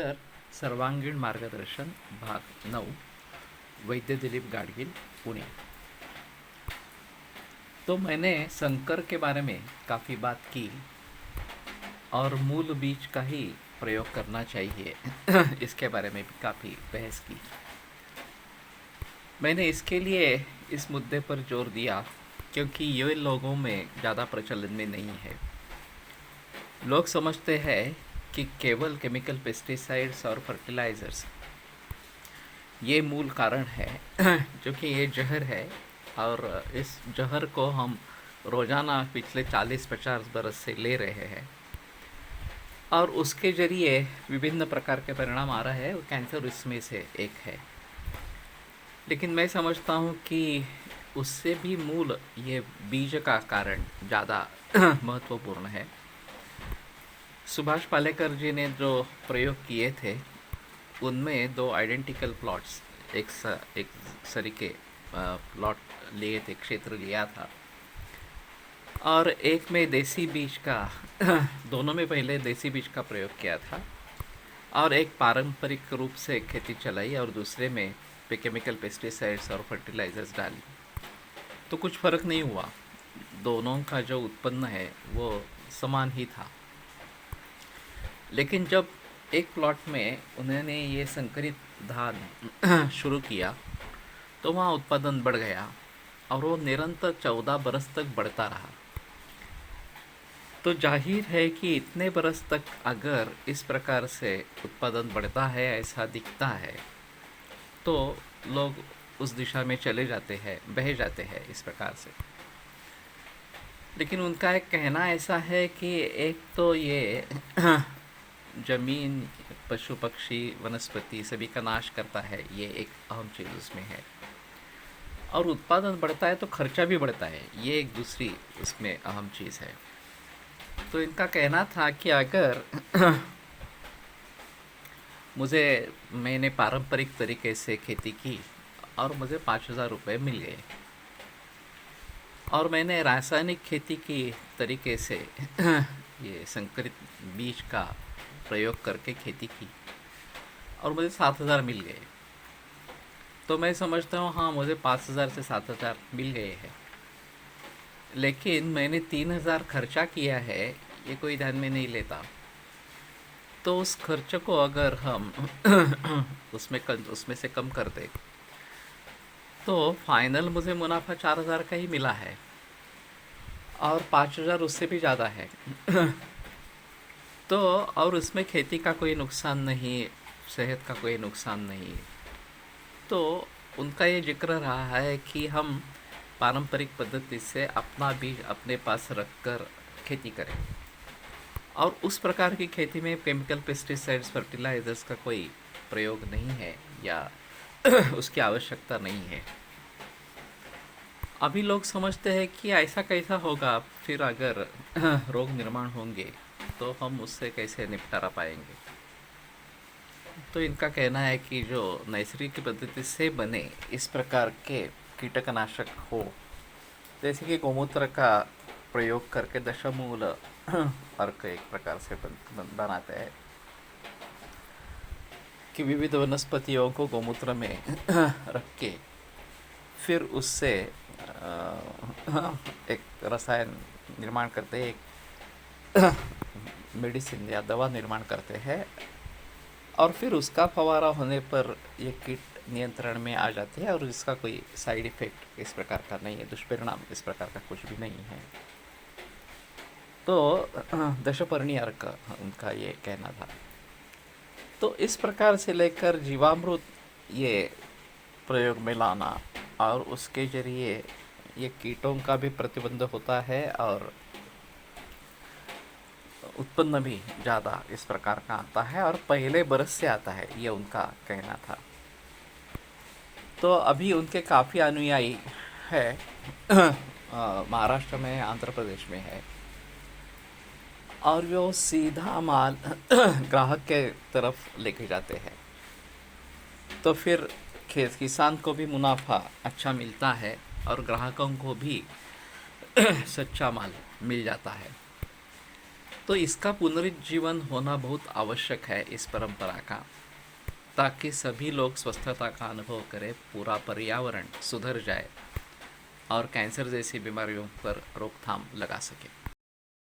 Sir, सर्वांगीण मार्गदर्शन भाग 9, वैद्य दिलीप गाडगिल, पुणे। तो मैंने संकर के बारे में काफ़ी बात की और मूल बीज का ही प्रयोग करना चाहिए इसके बारे में भी काफ़ी बहस की। मैंने इसके लिए इस मुद्दे पर जोर दिया क्योंकि ये लोगों में ज़्यादा प्रचलन में नहीं है। लोग समझते हैं कि केवल केमिकल पेस्टिसाइड्स और फर्टिलाइज़र्स ये मूल कारण है जो कि ये जहर है, और इस जहर को हम रोज़ाना पिछले 40-50 बरस से ले रहे हैं और उसके ज़रिए विभिन्न प्रकार के परिणाम आ रहे हैं, और कैंसर इसमें से एक है। लेकिन मैं समझता हूँ कि उससे भी मूल ये बीज का कारण ज़्यादा महत्वपूर्ण है। सुभाष पालेकर जी ने जो प्रयोग किए थे उनमें 2 आइडेंटिकल प्लॉट्स एक सरीके प्लॉट लिए थे, क्षेत्र लिया था, और एक में देसी बीज का दोनों में पहले देसी बीज का प्रयोग किया था, और एक पारंपरिक रूप से खेती चलाई और दूसरे में केमिकल पेस्टिसाइड्स और फर्टिलाइजर्स डाली। तो कुछ फ़र्क नहीं हुआ, दोनों का जो उत्पन्न है वो समान ही था। लेकिन जब एक प्लॉट में उन्होंने ये संकरित धान शुरू किया तो वहाँ उत्पादन बढ़ गया और वो निरंतर 14 बरस तक बढ़ता रहा। तो जाहिर है कि इतने बरस तक अगर इस प्रकार से उत्पादन बढ़ता है, ऐसा दिखता है, तो लोग उस दिशा में चले जाते हैं, बह जाते हैं इस प्रकार से। लेकिन उनका एक कहना ऐसा है कि एक तो ये जमीन, पशु पक्षी, वनस्पति सभी का नाश करता है, ये एक अहम चीज़ उसमें है, और उत्पादन बढ़ता है तो खर्चा भी बढ़ता है, ये एक दूसरी उसमें अहम चीज़ है। तो इनका कहना था कि अगर मैंने पारंपरिक तरीके से खेती की और मुझे 5,000 रुपये मिल गए, और मैंने रासायनिक खेती की तरीके से ये संकरित बीज का प्रयोग करके खेती की और मुझे 7,000 मिल गए, तो मैं समझता हूँ हाँ, मुझे 5,000 से 7,000 मिल गए हैं। लेकिन मैंने 3,000 खर्चा किया है, ये कोई ध्यान में नहीं लेता। तो उस खर्च को अगर हम उसमें से कम कर दें तो फाइनल मुझे मुनाफा 4,000 का ही मिला है, और 5,000 उससे भी ज़्यादा है। तो और उसमें खेती का कोई नुकसान नहीं, सेहत का कोई नुकसान नहीं। तो उनका ये जिक्र रहा है कि हम पारंपरिक पद्धति से अपना बीज अपने पास रखकर खेती करें, और उस प्रकार की खेती में केमिकल पेस्टिसाइड्स, फर्टिलाइजर्स का कोई प्रयोग नहीं है या उसकी आवश्यकता नहीं है। अभी लोग समझते हैं कि ऐसा कैसा होगा, फिर अगर रोग निर्माण होंगे तो हम उससे कैसे निपटारा पाएंगे। तो इनका कहना है कि जो नैसर्गिक पद्धति से बने इस प्रकार के कीटकनाशक हो, जैसे कि गोमूत्र का प्रयोग करके दशमूल अर्क एक प्रकार से बनाते हैं कि विविध वनस्पतियों को गोमूत्र में रख के फिर उससे एक रसायन निर्माण करते हैं, एक मेडिसिन या दवा निर्माण करते हैं, और फिर उसका फवारा होने पर ये कीट नियंत्रण में आ जाते हैं और इसका कोई साइड इफ़ेक्ट इस प्रकार का नहीं है, दुष्परिणाम इस प्रकार का कुछ भी नहीं है। तो दशपर्णी अर्क उनका ये कहना था। तो इस प्रकार से लेकर जीवामृत ये प्रयोग में लाना और उसके जरिए ये कीटों का भी प्रतिबंध होता है और उत्पन्न भी ज़्यादा इस प्रकार का आता है और पहले बरस से आता है, ये उनका कहना था। तो अभी उनके काफ़ी अनुयायी है महाराष्ट्र में, आंध्र प्रदेश में है, और वो सीधा माल ग्राहक के तरफ लेके जाते हैं। तो फिर किसान को भी मुनाफा अच्छा मिलता है और ग्राहकों को भी सच्चा माल मिल जाता है। तो इसका पुनरुज्जीवन होना बहुत आवश्यक है इस परंपरा का, ताकि सभी लोग स्वस्थता का अनुभव करें, पूरा पर्यावरण सुधर जाए और कैंसर जैसी बीमारियों पर रोकथाम लगा सके।